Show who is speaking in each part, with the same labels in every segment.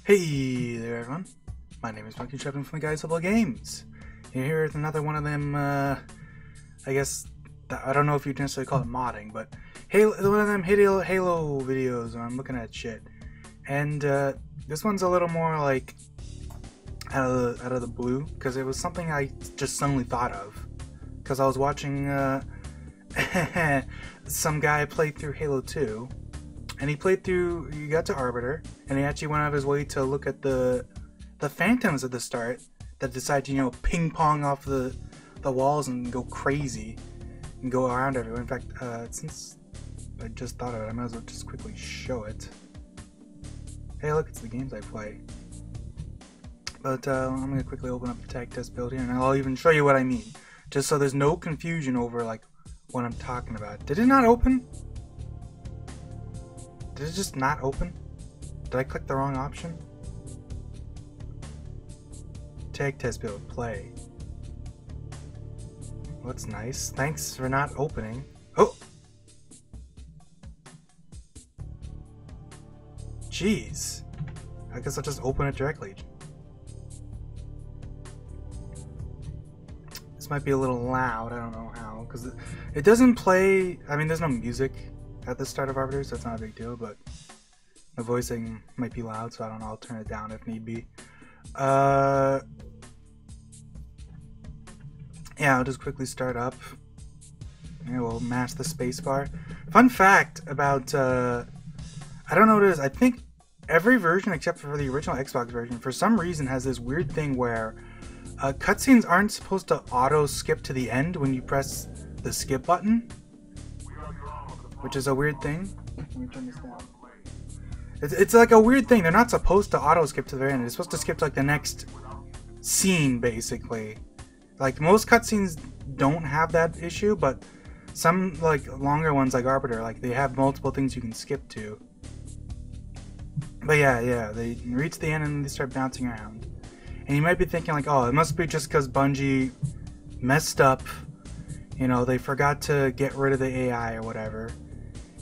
Speaker 1: Hey there everyone, my name is Monkey Chapman from the Guys Level Games. You're here with another one of them, I guess, I don't know if you'd necessarily call it modding, but one of them Halo videos where I'm looking at shit. And this one's a little more like out of the blue, because it was something I just suddenly thought of. Because I was watching some guy play through Halo 2. And he got to Arbiter, and he actually went out of his way to look at the phantoms at the start that decide to, ping pong off the walls and go crazy and go around everywhere. In fact, since I just thought of it, I might as well just quickly show it. Hey, look, it's the games I play. But I'm going to quickly open up the tag test build here, and I'll even show you what I mean, just so there's no confusion over like what I'm talking about. Did it not open? Did it just not open? Did I click the wrong option? Tag test build, play. Well, that's nice. Thanks for not opening. Oh! Jeez. I guess I'll just open it directly. This might be a little loud, I don't know how, because it doesn't play. I mean, there's no music at the start of Arbiter, so it's not a big deal, but the voicing might be loud, so I don't know, I'll turn it down if need be. Yeah, I'll just quickly start up. Yeah, we'll mash the spacebar. Fun fact about, I don't know what it is, I think every version except for the original Xbox version, for some reason, has this weird thing where cutscenes aren't supposed to auto-skip to the end when you press the skip button, which is a weird thing. Let me turn this down. It's like a weird thing. They're not supposed to auto-skip to the very end. It's supposed to skip to like the next scene, basically. Like most cutscenes don't have that issue, but some like longer ones like Arbiter, like they have multiple things you can skip to. But yeah, they reach the end and they start bouncing around. And you might be thinking like, oh, it must be just because Bungie messed up. They forgot to get rid of the AI or whatever.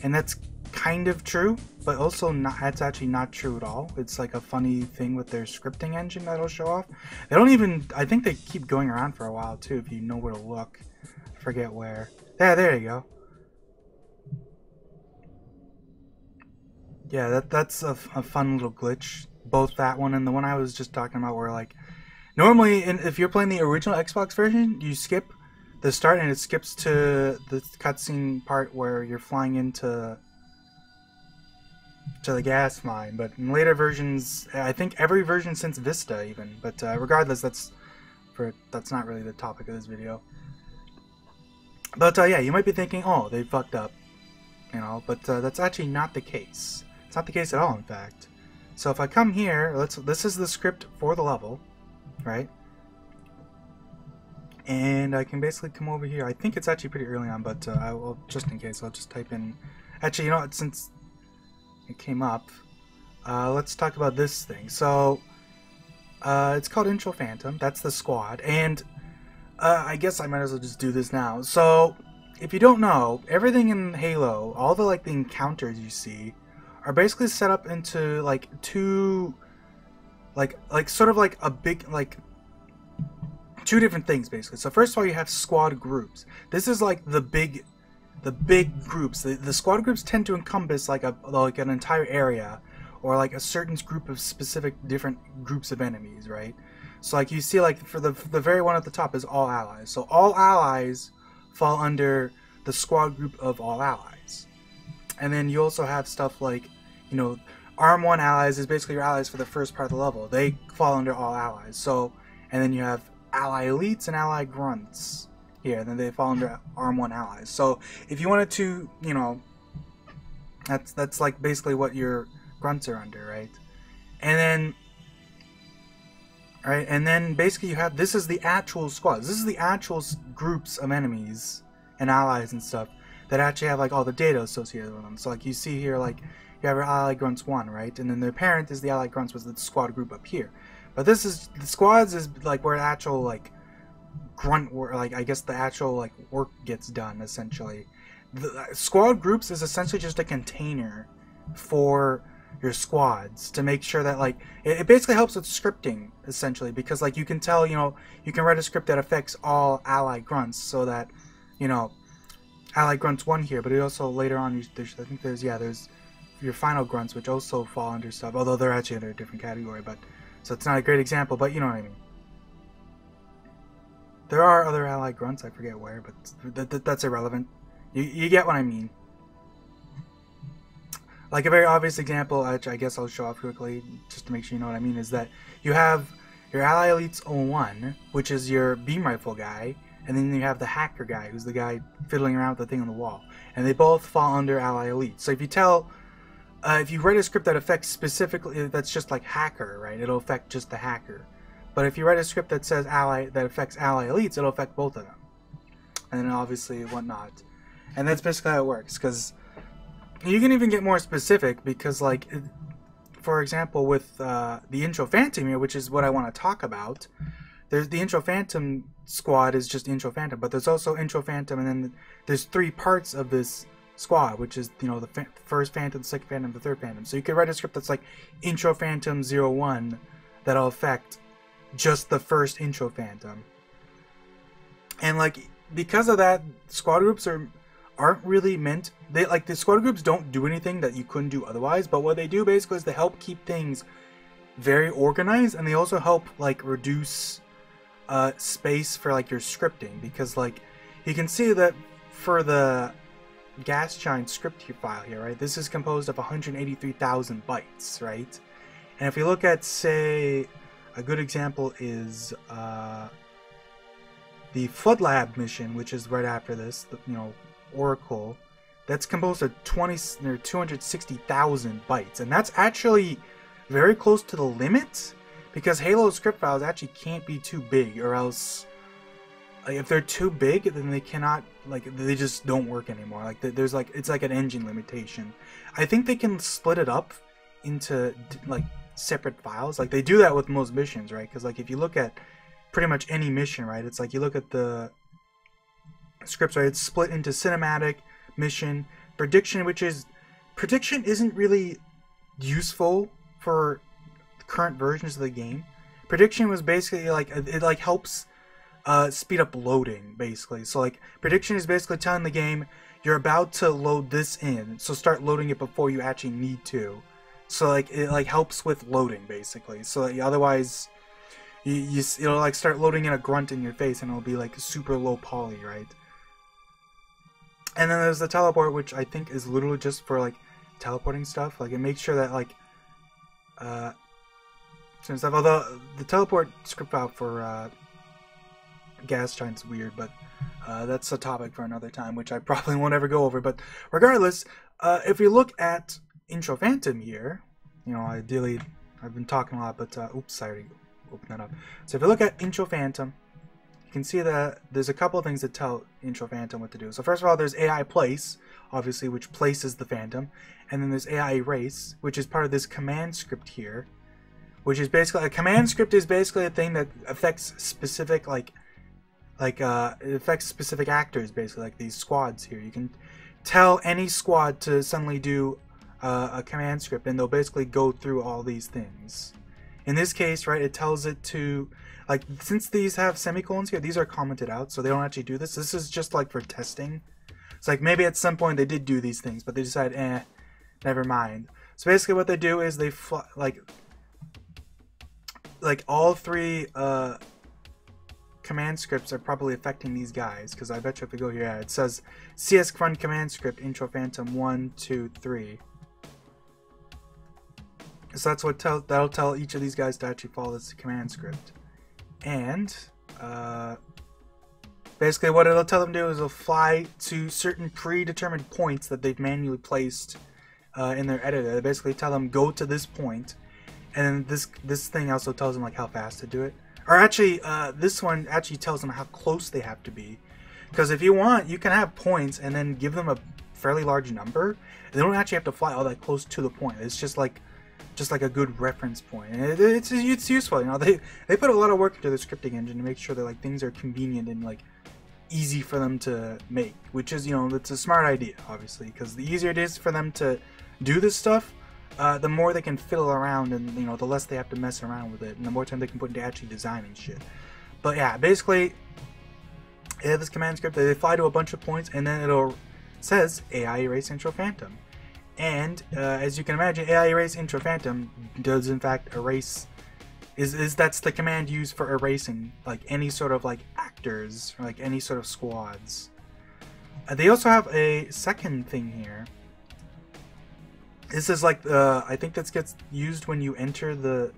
Speaker 1: And that's kind of true, but also not. That's actually not true at all. It's like a funny thing with their scripting engine that'll show off. They don't even. I think they keep going around for a while too. If you know where to look, I forget where. Yeah, there you go. Yeah, that's a fun little glitch. Both that one and the one I was just talking about, where like normally, if you're playing the original Xbox version, you skip the start and it skips to the cutscene part where you're flying into the gas mine. But in later versions, I think every version since Vista even, but regardless, that's not really the topic of this video. But yeah, you might be thinking, oh, they fucked up, but that's actually not the case. It's not the case at all, in fact. So if I come here, this is the script for the level, right? And I can basically come over here. I think it's actually pretty early on, but I will, just in case, I'll just type in. Actually, you know what? Since it came up, let's talk about this thing. So it's called Intro Phantom. That's the squad, and I guess I might as well just do this now. So if you don't know, everything in Halo, all the the encounters you see, are basically set up into like two, sort of like a big two different things basically. So first of all, you have squad groups. This is like the big groups. The squad groups tend to encompass like an entire area, or like a certain group of specific different groups of enemies, right? So like you see, like for the very one at the top is all allies. So all allies fall under the squad group of all allies. And then you also have stuff like, Arm 1 allies is basically your allies for the first part of the level. They fall under all allies. So, and then you have ally elites and ally grunts here, and then they fall under Arm 1 allies. So if you wanted to, that's like basically what your grunts are under, right? And then basically you have, this is the actual squads. This is the actual groups of enemies and allies and stuff that actually have like all the data associated with them. So like you see here, like you have your ally grunts 1, right? And then their parent is the ally grunts, was the squad group up here. But this is, the squads is like where actual like grunt work, like I guess the actual like work gets done essentially. The squad groups is essentially just a container for squads to make sure that like it basically helps with scripting essentially, because like you can tell, you can write a script that affects all ally grunts, so that ally grunts 1 here, but it also later on there's your final grunts, which also fall under stuff, although they're actually under a different category, but so it's not a great example, but you know what I mean. There are other ally grunts, I forget where, but that's irrelevant. You get what I mean. Like a very obvious example, which I guess I'll show off quickly, just to make sure you know what I mean, is that you have your Ally Elites 01, which is your beam rifle guy, and then you have the hacker guy, who's the guy fiddling around with the thing on the wall. And they both fall under Ally Elite. So if you write a script that affects specifically, that's just like hacker, right? It'll affect just the hacker. But if you write a script that says that affects Ally Elites, it'll affect both of them. And then obviously whatnot. And that's basically how it works, because you can even get more specific, because like, for example, with the Intro Phantom here, which is what I want to talk about, there's the Intro Phantom squad is just Intro Phantom, but there's also Intro Phantom, and then there's 3 parts of this squad, which is, the first Phantom, the second Phantom, the third Phantom. So you could write a script that's like Intro Phantom 01 that'll affect just the first Intro Phantom. And like, because of that, squad groups aren't really meant, the squad groups don't do anything that you couldn't do otherwise, but what they do basically is they help keep things very organized, and they also help like reduce space for like your scripting, because like you can see that for the gas giant script file here, right, this is composed of 183,000 bytes, right? And if you look at, say, a good example is the Flood Lab mission, which is right after this, Oracle, that's composed of 260,000 bytes, and that's actually very close to the limit, because Halo script files actually can't be too big, or else like, if they're too big, then they cannot, like, they just don't work anymore. Like there's like, it's like an engine limitation. I think they can split it up into like separate files, like they do that with most missions, right? Because like if you look at pretty much any mission, right, it's like you look at the scripts, right, it's split into cinematic, mission, prediction, prediction isn't really useful for current versions of the game. Prediction was basically like, it like helps speed up loading, basically. So like prediction is basically telling the game you're about to load this in, so start loading it before you actually need to. So like it like helps with loading, basically. So like, otherwise it'll like start loading in a grunt in your face, and it'll be like super low poly, right? And then there's the teleport, which I think is literally just for like teleporting stuff. Like it makes sure that like some stuff. Although the teleport script file for gas giant's weird, but that's a topic for another time, which I probably won't ever go over. But regardless, if we look at Intro Phantom here, ideally I've been talking a lot, but oops, sorry, open that up. So if you look at Intro Phantom, you can see that there's a couple of things that tell Intro Phantom what to do. So first of all, there's AI Place, obviously, which places the Phantom, and then there's AI Erase, which is part of this command script here, which is basically a command script is basically a thing that affects specific it affects specific actors, basically, like these squads here. You can tell any squad to suddenly do a command script, and they'll basically go through all these things. In this case, right, it tells it to, like, since these have semicolons here, these are commented out, so they don't actually do this. This is just like for testing. It's like maybe at some point they did do these things, but they decided, never mind. So basically what they do is they like all 3 command scripts are probably affecting these guys, because I bet you if we go here, it says CS run command script Intro Phantom 1, 2, 3. So that's what that'll tell each of these guys to actually follow this command script. And basically what it'll tell them to do is it'll fly to certain predetermined points that they've manually placed in their editor. They basically tell them go to this point, and this thing also tells them like how fast to do it. Or actually, this one actually tells them how close they have to be. Because if you want, you can have points and then give them a fairly large number. They don't actually have to fly all that close to the point. It's just like a good reference point. And it's useful, They put a lot of work into the scripting engine to make sure that like things are convenient and like easy for them to make. Which is, it's a smart idea, obviously, because the easier it is for them to do this stuff, the more they can fiddle around, and you know, the less they have to mess around with it, and the more time they can put into actually designing shit. But yeah, basically, they have this command script that they fly to a bunch of points, and then it'll says AI erase intro phantom. And as you can imagine, AI erase intro phantom does in fact erase. That's the command used for erasing like any sort of like actors or like any sort of squads. They also have a second thing here. This is like I think this gets used when you enter the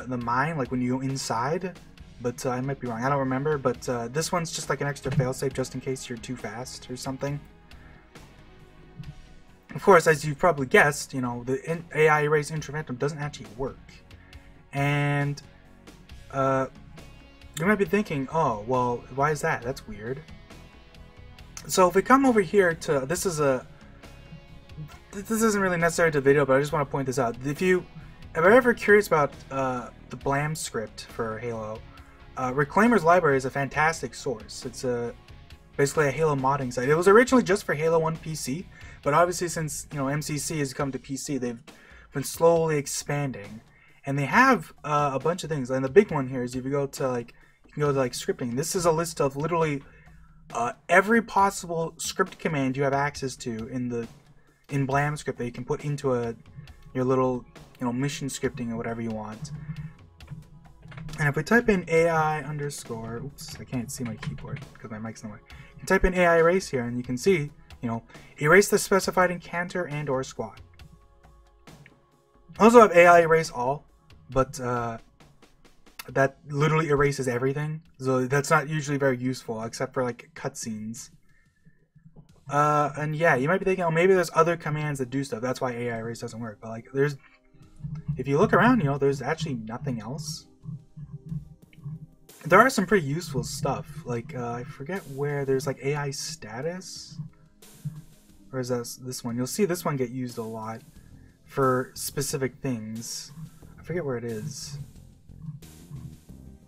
Speaker 1: mine, like when you go inside. But I might be wrong. I don't remember. But this one's just like an extra failsafe just in case you're too fast or something. Of course, as you've probably guessed, you know, the AI erase intro phantom doesn't actually work. And you might be thinking, oh, well, why is that? That's weird. So if we come over here to, this isn't really necessary to the video, but I just want to point this out. If you're ever curious about the Blam script for Halo, Reclaimer's library is a fantastic source. It's basically a Halo modding site. It was originally just for Halo 1 PC, but obviously since, you know, MCC has come to PC, they've been slowly expanding. And they have a bunch of things. And the big one here is if you go to like, you can go to like scripting. This is a list of literally every possible script command you have access to in Blam script that you can put into your little, you know, mission scripting or whatever you want. And if we type in AI underscore, oops, I can't see my keyboard because my mic's in the way. You can type in AI erase here, and you can see, you know, erase the specified encounter and or squad. I also have AI erase all, but that literally erases everything, so that's not usually very useful except for like cutscenes. And yeah, you might be thinking, oh, maybe there's other commands that do stuff. That's why AI erase doesn't work. But like, if you look around, you know, there's actually nothing else. There are some pretty useful stuff. Like I forget where there's like AI status, or is that this one? You'll see this one get used a lot for specific things. I forget where it is.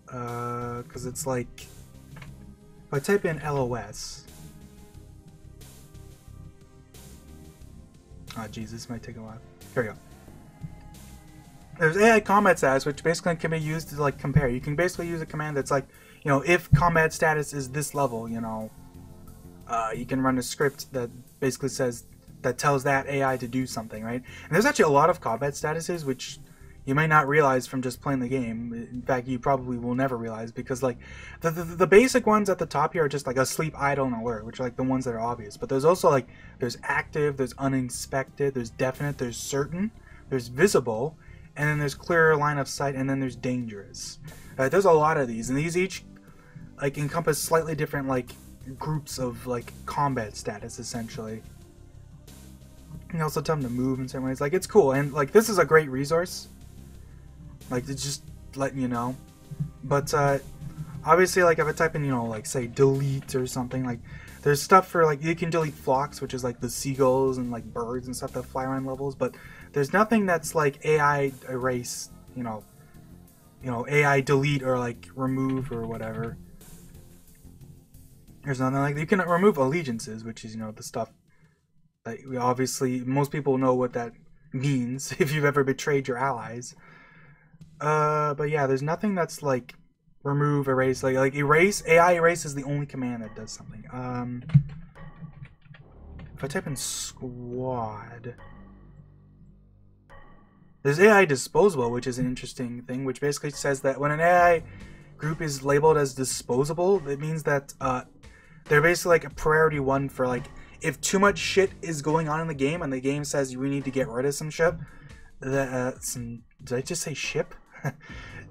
Speaker 1: Because it's like, if I type in LOS. Oh jeez, this might take a while. Here we go. There's AI combat status, which basically can be used to like compare. You can basically use a command that's like, you know, if combat status is this level, you know, you can run a script that basically says, that tells that AI to do something, right? And there's actually a lot of combat statuses which you may not realize from just playing the game. In fact, you probably will never realize, because like the basic ones at the top here are just like asleep, idle, and alert, which are like the ones that are obvious. But there's also like, there's active, there's uninspected, there's definite, there's certain, there's visible, and then there's clear line of sight, and then there's dangerous. There's a lot of these, and these each like encompass slightly different like groups of like combat status essentially. And also tell them to move in certain ways. Like, it's cool, and like this is a great resource. Like, it's just letting you know. But obviously, like if I type in, you know, like say delete or something, like there's stuff for like, you can delete flocks, which is like the seagulls and like birds and stuff that fly around levels, but there's nothing that's like AI erase, you know, AI delete or like remove or whatever. There's nothing like that. You can remove allegiances, which is, you know, the stuff that we obviously, most people know what that means if you've ever betrayed your allies. But yeah, there's nothing that's like remove, erase, like erase. AI erase is the only command that does something. If I type in squad, there's AI disposable, which is an interesting thing, which basically says that when an AI group is labeled as disposable, it means that they're basically like a priority one for like, if too much shit is going on in the game and the game says we need to get rid of some shit, did I just say ship?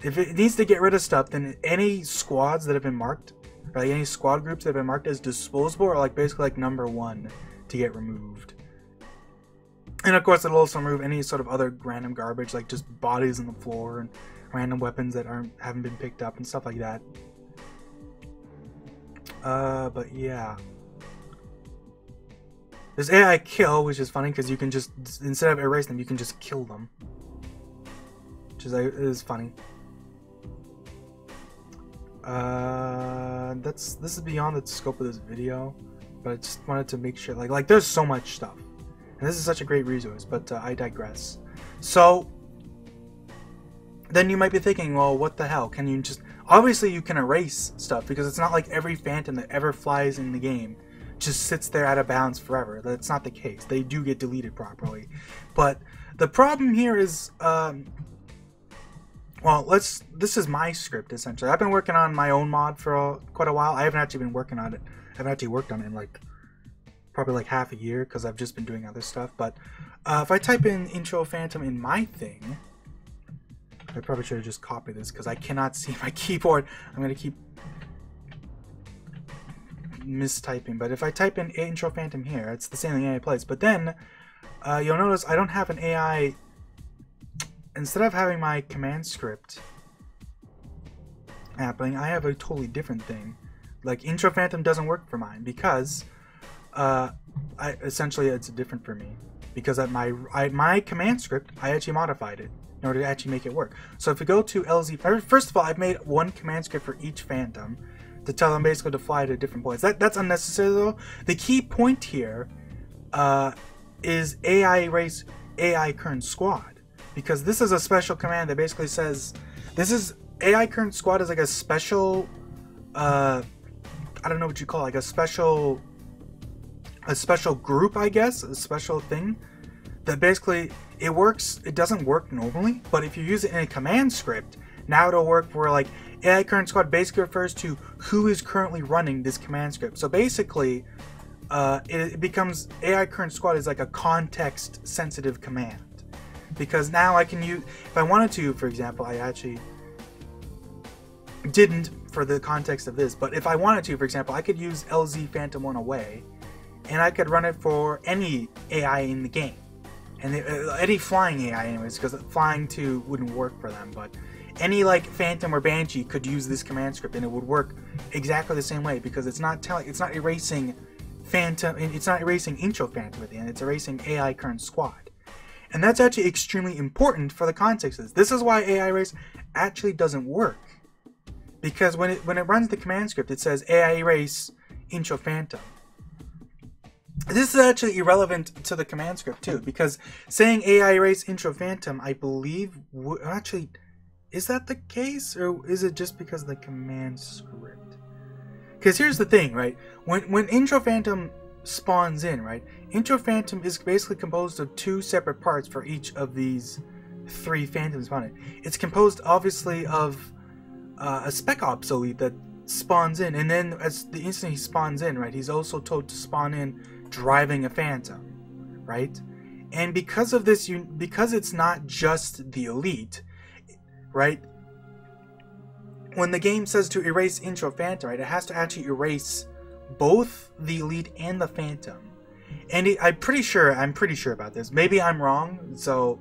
Speaker 1: If it needs to get rid of stuff, then any squads that have been marked, or like any squad groups that have been marked as disposable, are like basically like number one to get removed. And of course, it'll also remove any sort of other random garbage, like just bodies on the floor and random weapons that haven't been picked up and stuff like that. But yeah. There's AI kill, which is funny because you can just, instead of erase them, you can just kill them. Which is funny. This is beyond the scope of this video, but I just wanted to make sure, like there's so much stuff. And this is such a great resource, but I digress. So then you might be thinking, well, what the hell? Can you just... Obviously you can erase stuff, because it's not like every phantom that ever flies in the game just sits there out of bounds forever. That's not the case. They do get deleted properly. But the problem here is... well, this is my script, essentially. I've been working on my own mod for quite a while. I haven't actually been working on it. I haven't actually worked on it in like probably like half a year, because I've just been doing other stuff. But if I type in intro phantom in my thing, I probably should have just copied this because I cannot see my keyboard. I'm going to keep mistyping. But if I type in intro phantom here, it's the same thing in any place. But then you'll notice I don't have an AI. Instead of having my command script happening, I have a totally different thing. Like intro phantom doesn't work for mine because essentially it's different for me. Because at my command script, I actually modified it in order to actually make it work. So if we go to LZ, first of all, I've made one command script for each phantom to tell them basically to fly to different points. That's unnecessary though. The key point here is AI erase AI current squad, because this is a special command that basically says this is AI current squad is like a special I don't know what you call it, like a special group, I guess, a special thing that basically it works. It doesn't work normally, but if you use it in a command script, now it'll work where like AI current squad basically refers to who is currently running this command script. So basically it becomes AI current squad is like a context sensitive command, because now I can use, if I wanted to, for example, I actually didn't for the context of this, but if I wanted to, for example, I could use LZ Phantom 1 away and I could run it for any AI in the game, and any flying AI anyways, because flying 2 wouldn't work for them, but any like Phantom or Banshee could use this command script and it would work exactly the same way, because it's not erasing Phantom, it's not erasing intro Phantom at the end, it's erasing AI current squad. And that's actually extremely important for the context of this. This is why AI erase actually doesn't work, because when it runs the command script, it says AI erase intro Phantom. This is actually irrelevant to the command script too, because saying AI erase intro Phantom, I believe, actually, is that the case, or is it just because of the command script? Because here's the thing, right? When intro Phantom spawns in, right? Intro Phantom is basically composed of 2 separate parts for each of these 3 phantoms spawning. It's composed, obviously, of a Spec Ops elite that spawns in, and then as the instant he spawns in, right, he's also told to spawn in driving a phantom, right? And because of this, because it's not just the elite, right? When the game says to erase intro Phantom, right, it has to actually erase both the elite and the phantom. And I'm pretty sure about this. Maybe I'm wrong. So,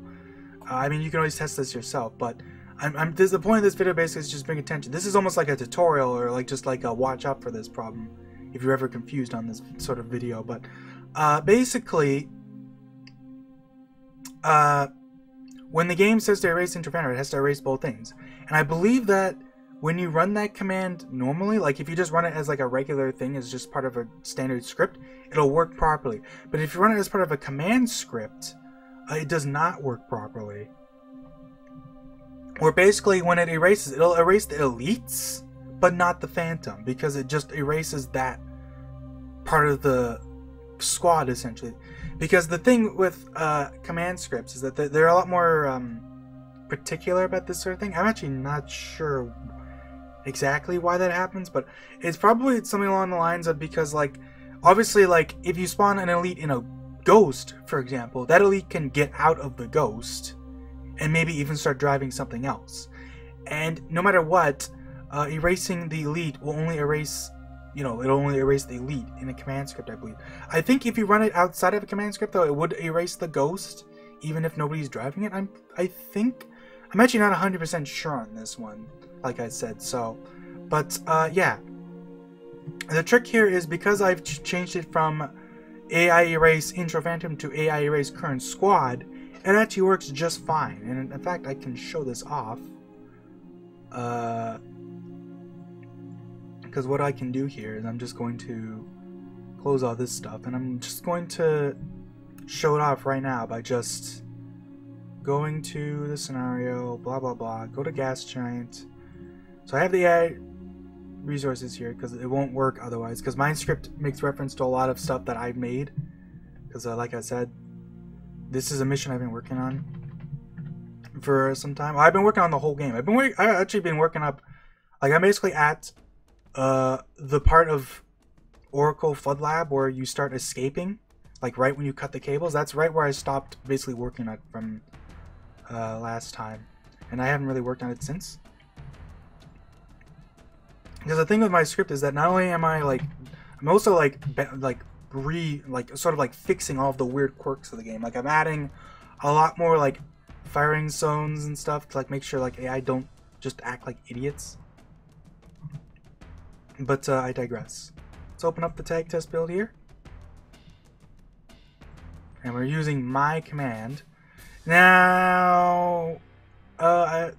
Speaker 1: I mean, you can always test this yourself. But the point of this video basically is just bring attention. This is almost like a tutorial, or like just like a watch out for this problem, if you're ever confused on this sort of video. But basically, when the game says to erase intro Phantom, it has to erase both things. And I believe that when you run that command normally, like if you just run it as like a regular thing, as just part of a standard script, it'll work properly. But if you run it as part of a command script, it does not work properly. Or basically when it erases, it'll erase the elites, but not the phantom, because it just erases that part of the squad, essentially. Because the thing with command scripts is that they're a lot more particular about this sort of thing. I'm actually not sure exactly why that happens, but it's probably something along the lines of, because like obviously, like if you spawn an elite in a ghost, for example, that elite can get out of the ghost and maybe even start driving something else. And no matter what, erasing the elite will only erase, it'll only erase the elite in a command script, I believe. I think if you run it outside of a command script, though, it would erase the ghost even if nobody's driving it. I'm actually not 100% sure on this one, like I said. So, but yeah, the trick here is, because I've changed it from AI erase intro Phantom to AI erase current squad, it actually works just fine. And in fact, I can show this off, because what I can do here is I'm just going to close all this stuff, and I'm just going to show it off right now by just going to the scenario, blah blah blah, go to gas giant. So I have the AI resources here because it won't work otherwise, because Mindscript makes reference to a lot of stuff that I've made, because like I said, this is a mission I've been working on for some time. I've been working on the whole game. I've actually been working up, like, I'm basically at the part of Oracle Flood Lab where you start escaping, like right when you cut the cables. That's right where I stopped basically working on it from last time, and I haven't really worked on it since. Because the thing with my script is that not only am I like, I'm also like sort of like fixing all of the weird quirks of the game. Like I'm adding a lot more like firing zones and stuff to like make sure like AI don't just act like idiots. But I digress. Let's open up the tag test build here. And we're using my command. Now,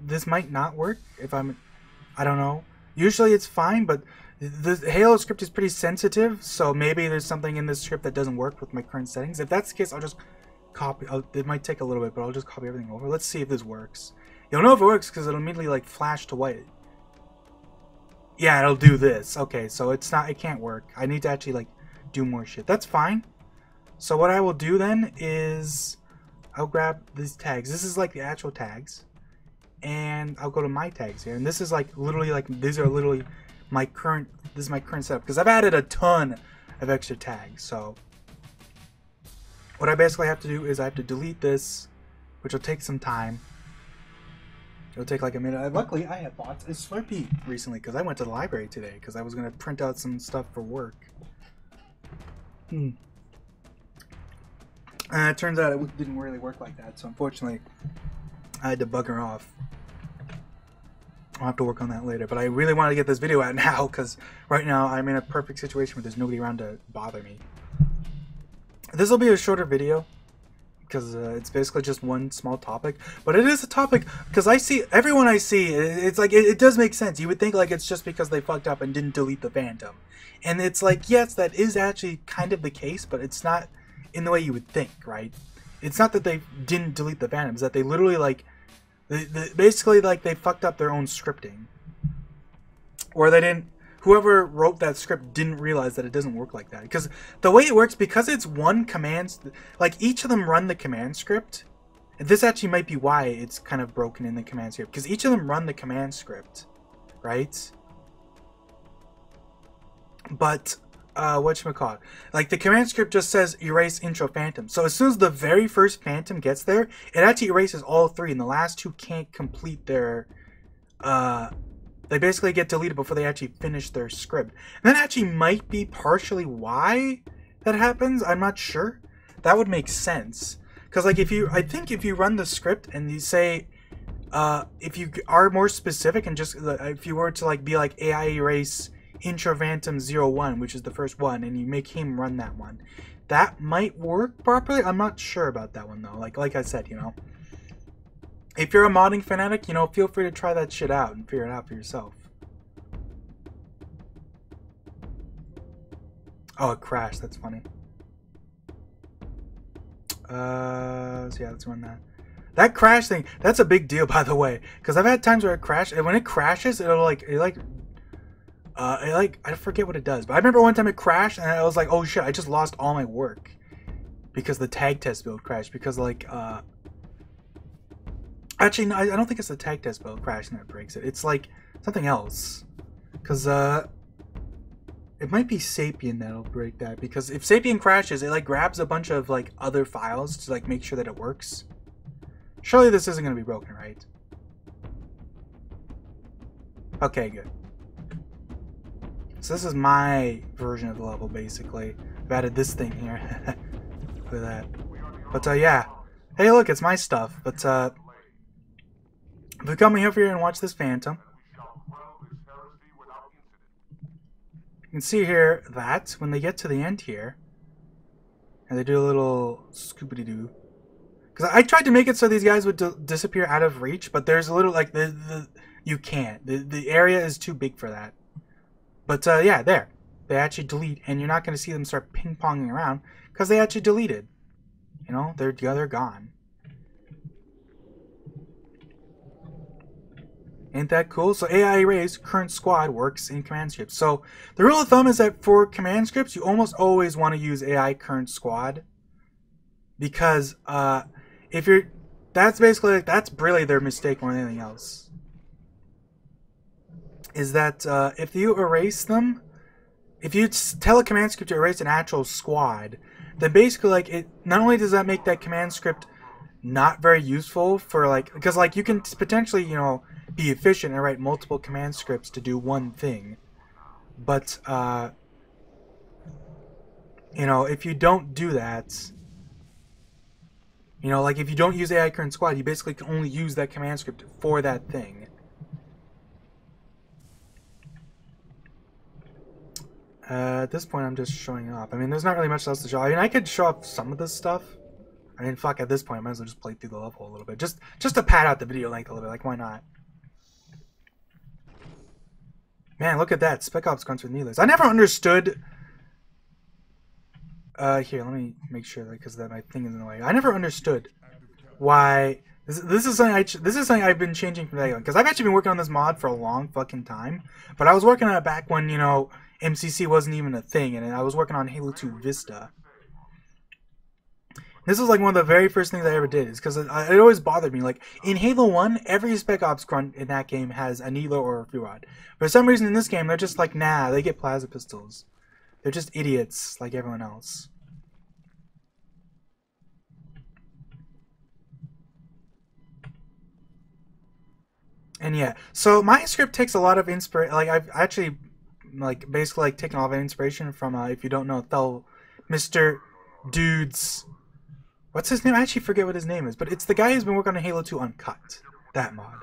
Speaker 1: this might not work if I don't know. Usually it's fine, but the Halo script is pretty sensitive, so maybe there's something in this script that doesn't work with my current settings. If that's the case, I'll just copy. It might take a little bit, but I'll just copy everything over. Let's see if this works. You'll know if it works because it'll immediately like flash to white. Yeah, it'll do this. Okay, so it can't work. I need to actually like do more shit. That's fine. So what I will do then is I'll grab these tags. This is like the actual tags. And I'll go to my tags here, and this is like literally like these are literally my current. This is my current setup because I've added a ton of extra tags. So what I basically have to do is I have to delete this, which will take some time. It'll take like a minute. Luckily, I had bought a Slurpee recently because I went to the library today because I was gonna print out some stuff for work. And it turns out it didn't really work like that. So unfortunately, I had to bugger off. I'll have to work on that later, but I really want to get this video out now because right now I'm in a perfect situation where there's nobody around to bother me. This will be a shorter video because it's basically just one small topic, but it is a topic because I see everyone I see, it's like it does make sense. You would think like it's just because they fucked up and didn't delete the Phantom, and it's like, yes, that is actually kind of the case, but it's not in the way you would think, right? It's not that they didn't delete the Phantom, it's that they literally like basically like they fucked up their own scripting, or they didn't. Whoever wrote that script didn't realize that it doesn't work like that. Because the way it works, because it's one command, like each of them run the command script. And this actually might be why it's kind of broken in the command script, because each of them run the command script, right? But whatchamacallit, like the command script just says erase intro Phantom. So as soon as the very first Phantom gets there, it actually erases all three, and the last two can't complete their they basically get deleted before they actually finish their script. And that actually might be partially why that happens. I'm not sure. That would make sense, because like I think if you run the script and you say if you are more specific and just if you were to like be like AI erase intro Phantom 01, which is the first one, and you make him run that one, that might work properly. I'm not sure about that one though. Like I said, you know, if you're a modding fanatic, you know, feel free to try that shit out and figure it out for yourself. Oh, it crashed. That's funny. So yeah, let's run that. That crash thing, that's a big deal, by the way, because I've had times where it crashed, and when it crashes, it'll like I forget what it does, but I remember one time it crashed, and I was like, oh shit, I just lost all my work because the tag test build crashed. Because like actually, no, I don't think it's the tag test build crashing that breaks it. It's like something else, because it might be Sapien that'll break that, because if Sapien crashes, it like grabs a bunch of like other files to like make sure that it works. Surely this isn't going to be broken, right? Okay, good. So this is my version of the level, basically. I've added this thing here. Look at that. But yeah. Hey, look, it's my stuff. But if you come over here and watch this Phantom, you can see here that when they get to the end here, and they do a little scoopity-doo. Because I tried to make it so these guys would disappear out of reach, but there's a little, like, you can't. The area is too big for that. But yeah, there. They actually delete, and you're not going to see them start ping-ponging around, because they actually deleted. You know, they're gone. Ain't that cool? So AI erase current squad works in command scripts. So the rule of thumb is that for command scripts, you almost always want to use AI current squad, because if you're, that's basically, that's really their mistake more than anything else. Is that if you erase them, if you tell a command script to erase an actual squad, then basically like it not only does that make that command script not very useful for like, because like you can potentially, you know, be efficient and write multiple command scripts to do one thing, but you know, if you don't do that, you know, like if you don't use AI current squad, you basically can only use that command script for that thing. At this point, I'm just showing off. I mean, there's not really much else to show. I mean, I could show off some of this stuff. I mean, fuck, at this point, I might as well just play through the level a little bit. Just to pad out the video length a little bit. Like, why not? Man, look at that. Spec Ops grunts with needlers. I never understood... here, let me make sure, because that my thing is in the way. I never understood why... This is something I've been changing from day on. Because I've actually been working on this mod for a long fucking time. But I was working on it back when, you know, MCC wasn't even a thing. And I was working on Halo 2 Vista. This was like one of the very first things I ever did, is because it always bothered me. Like, in Halo 1, every Spec Ops grunt in that game has a needler or a Furod. For some reason in this game, they're just like, nah, they get plasma pistols. They're just idiots like everyone else. And yeah, so my script takes a lot of inspiration. Like, I've actually, like, basically, like, taken all of inspiration from, if you don't know, Mr. Dude's... What's his name? I actually forget what his name is, but it's the guy who's been working on Halo 2 Uncut. That mod.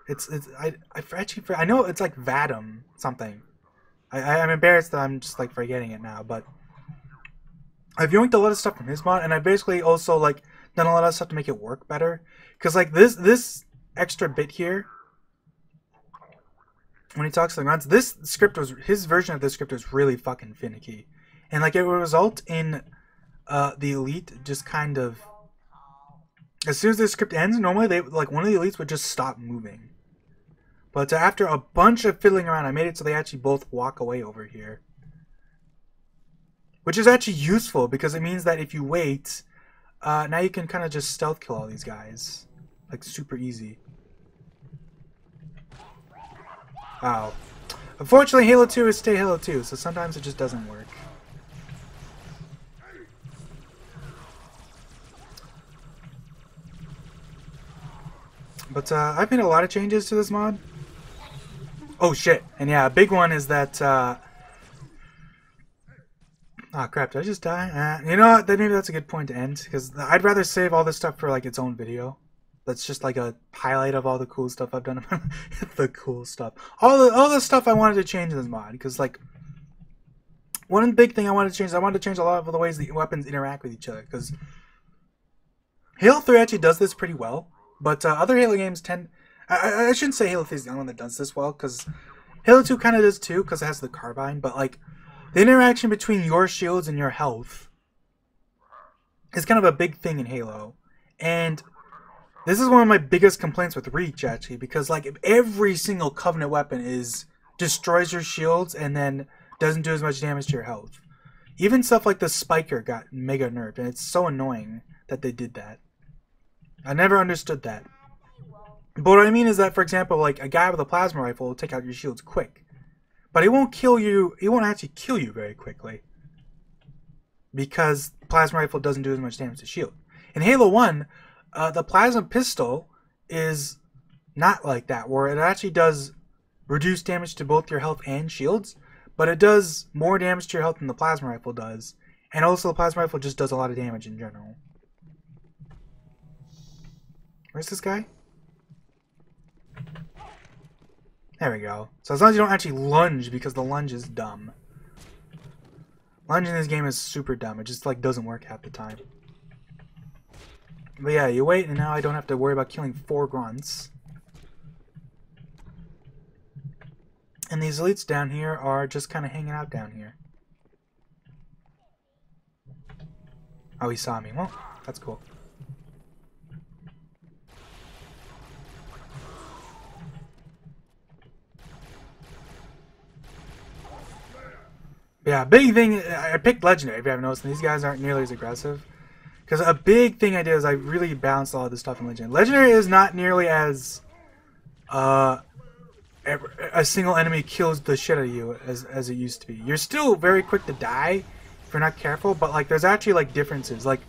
Speaker 1: I know it's like Vadim something. I'm embarrassed that I'm just like forgetting it now, but I've yoinked a lot of stuff from his mod, and I basically also like done a lot of stuff to make it work better. Because like this extra bit here, when he talks to the grunts, this script was, his version of this script was really fucking finicky, and like it would result in the elite just kind of, as soon as the script ends, normally they, like, one of the elites would just stop moving. But after a bunch of fiddling around, I made it so they actually both walk away over here. Which is actually useful, because it means that if you wait, now you can kind of just stealth kill all these guys. Like, super easy. Wow. Unfortunately, Halo 2 is still Halo 2, so sometimes it just doesn't work. But I've made a lot of changes to this mod. Oh shit. And yeah, a big one is that oh crap, did I just die? You know what, maybe that's a good point to end, because I'd rather save all this stuff for like its own video. That's just like a highlight of all the cool stuff I've done. The cool stuff. All the stuff I wanted to change in this mod, because like one big thing I wanted to change is I wanted to change a lot of the ways the weapons interact with each other, because Halo 3 actually does this pretty well. But other Halo games tend... I shouldn't say Halo 3 is the only one that does this well, because Halo 2 kind of does too, because it has the carbine. But, like, the interaction between your shields and your health is kind of a big thing in Halo. And this is one of my biggest complaints with Reach, actually, because, like, every single Covenant weapon destroys your shields and then doesn't do as much damage to your health. Even stuff like the Spiker got mega nerfed, and it's so annoying that they did that. I never understood that. But what I mean is that, for example, like a guy with a plasma rifle will take out your shields quick. But he won't kill you, he won't actually kill you very quickly. Because plasma rifle doesn't do as much damage to shield. In Halo 1, the plasma pistol is not like that, where it actually does reduce damage to both your health and shields, but it does more damage to your health than the plasma rifle does. And also the plasma rifle just does a lot of damage in general. Where's this guy? There we go. So as long as you don't actually lunge, because the lunge is dumb. Lunge in this game is super dumb. It just like doesn't work half the time. But yeah, you wait, and now I don't have to worry about killing 4 grunts. And these elites down here are just kind of hanging out down here. Oh, he saw me. Well, That's cool. Yeah, big thing, I picked Legendary, if you haven't noticed, and these guys aren't nearly as aggressive. Because a big thing I did is I really balanced all of this stuff in Legendary. Legendary is not nearly as, a single enemy kills the shit out of you as it used to be. You're still very quick to die if you're not careful, but, like, there's actually, like, differences. Like,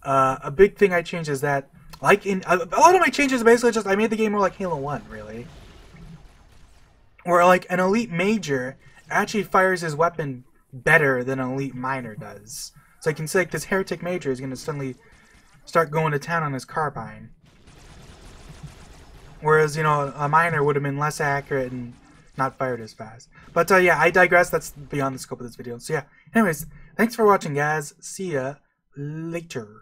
Speaker 1: a big thing I changed is that, like, in, a lot of my changes basically just, I made the game more like Halo 1, really. Where, like, an Elite Major actually fires his weapon better than an Elite Minor does. So you can say like, this Heretic Major is going to suddenly start going to town on his carbine. Whereas, you know, a Minor would have been less accurate and not fired as fast. But yeah, I digress. That's beyond the scope of this video. So yeah, anyways, thanks for watching, guys. See ya later.